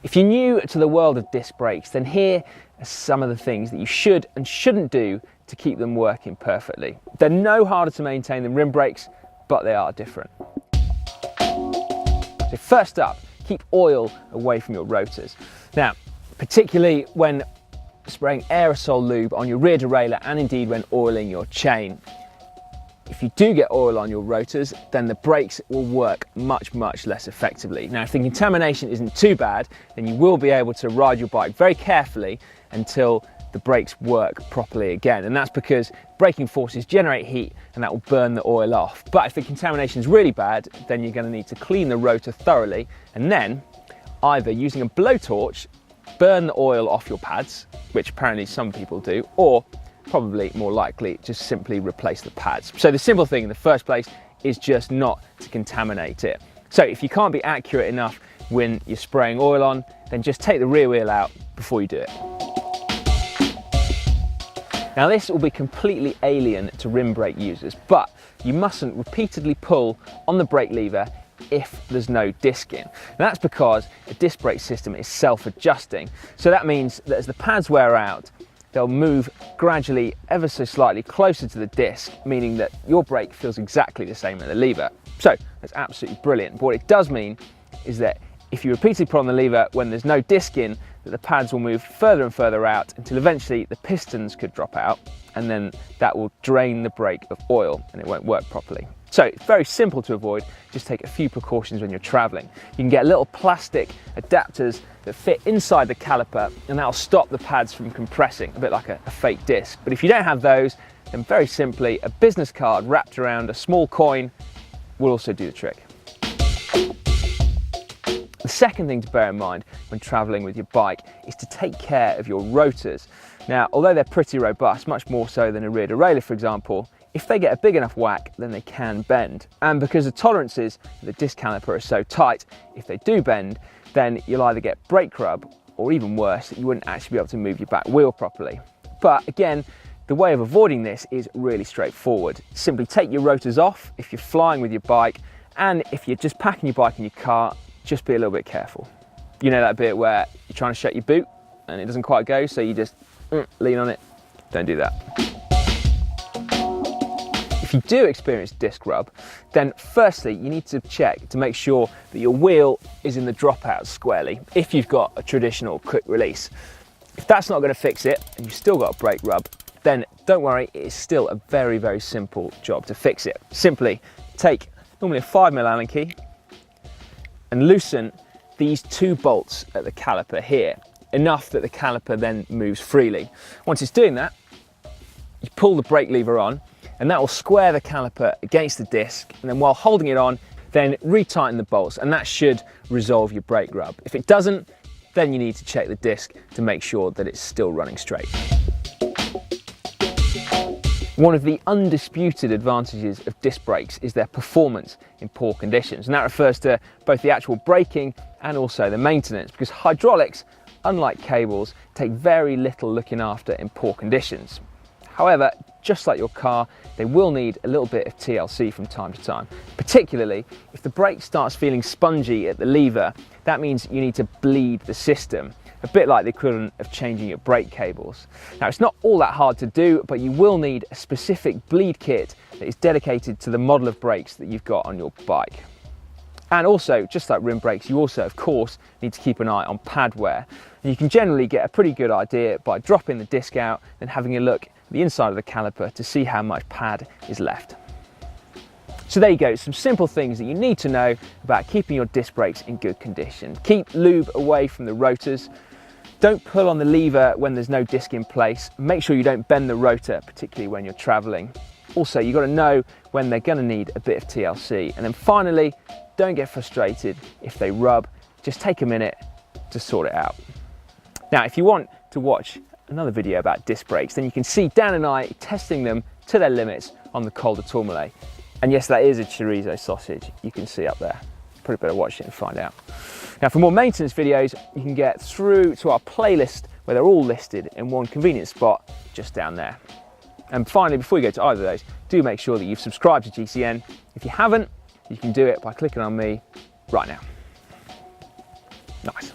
If you're new to the world of disc brakes, then here are some of the things that you should and shouldn't do to keep them working perfectly. They're no harder to maintain than rim brakes, but they are different. So first up, keep oil away from your rotors. Now, particularly when spraying aerosol lube on your rear derailleur and indeed when oiling your chain. If you do get oil on your rotors, then the brakes will work much less effectively. Now, if the contamination isn't too bad, then you will be able to ride your bike very carefully until the brakes work properly again. And that's because braking forces generate heat and that will burn the oil off. But if the contamination is really bad, then you're going to need to clean the rotor thoroughly and then either using a blowtorch, burn the oil off your pads, which apparently some people do, or probably more likely just simply replace the pads. So the simple thing in the first place is just not to contaminate it. So if you can't be accurate enough when you're spraying oil on, then just take the rear wheel out before you do it. Now this will be completely alien to rim brake users, but you mustn't repeatedly pull on the brake lever if there's no disc in. And that's because a disc brake system is self-adjusting. So that means that as the pads wear out, they'll move gradually ever so slightly closer to the disc, meaning that your brake feels exactly the same at the lever. So that's absolutely brilliant. But what it does mean is that if you repeatedly pull on the lever when there's no disc in, that the pads will move further and further out until eventually the pistons could drop out, and then that will drain the brake of oil and it won't work properly. So it's very simple to avoid, just take a few precautions when you're traveling. You can get little plastic adapters that fit inside the caliper and that'll stop the pads from compressing, a bit like a fake disc. But if you don't have those, then very simply a business card wrapped around a small coin will also do the trick. The second thing to bear in mind when traveling with your bike is to take care of your rotors. Now, although they're pretty robust, much more so than a rear derailleur, for example, if they get a big enough whack, then they can bend. And because the tolerances of the disc caliper are so tight, if they do bend, then you'll either get brake rub, or even worse, you wouldn't actually be able to move your back wheel properly. But again, the way of avoiding this is really straightforward. Simply take your rotors off if you're flying with your bike, and if you're just packing your bike in your car, just be a little bit careful. You know that bit where you're trying to shut your boot and it doesn't quite go, so you just lean on it. Don't do that. If you do experience disc rub, then firstly you need to check to make sure that your wheel is in the dropout squarely if you've got a traditional quick release. If that's not going to fix it and you've still got a brake rub, then don't worry, it is still a very simple job to fix it. Simply take normally a 5mm Allen key and loosen these two bolts at the caliper here, enough that the caliper then moves freely. Once it's doing that, you pull the brake lever on and that will square the caliper against the disc, and then while holding it on, then retighten the bolts, and that should resolve your brake rub. If it doesn't, then you need to check the disc to make sure that it's still running straight. One of the undisputed advantages of disc brakes is their performance in poor conditions, and that refers to both the actual braking and also the maintenance, because hydraulics, unlike cables, take very little looking after in poor conditions. However, just like your car, they will need a little bit of TLC from time to time. Particularly if the brake starts feeling spongy at the lever, that means you need to bleed the system, a bit like the equivalent of changing your brake cables. Now, it's not all that hard to do, but you will need a specific bleed kit that is dedicated to the model of brakes that you've got on your bike. And also, just like rim brakes, you also, of course, need to keep an eye on pad wear. And you can generally get a pretty good idea by dropping the disc out and having a look at the inside of the caliper to see how much pad is left. So there you go, some simple things that you need to know about keeping your disc brakes in good condition. Keep lube away from the rotors. Don't pull on the lever when there's no disc in place. Make sure you don't bend the rotor, particularly when you're traveling. Also, you've got to know when they're going to need a bit of TLC. And then finally, don't get frustrated if they rub. Just take a minute to sort it out. Now, if you want to watch another video about disc brakes, then you can see Dan and I testing them to their limits on the Col de Tourmalet. And yes, that is a chorizo sausage, you can see up there. Probably better watch it and find out. Now, for more maintenance videos, you can get through to our playlist where they're all listed in one convenient spot just down there. And finally, before you go to either of those, do make sure that you've subscribed to GCN. If you haven't, you can do it by clicking on me right now. Nice.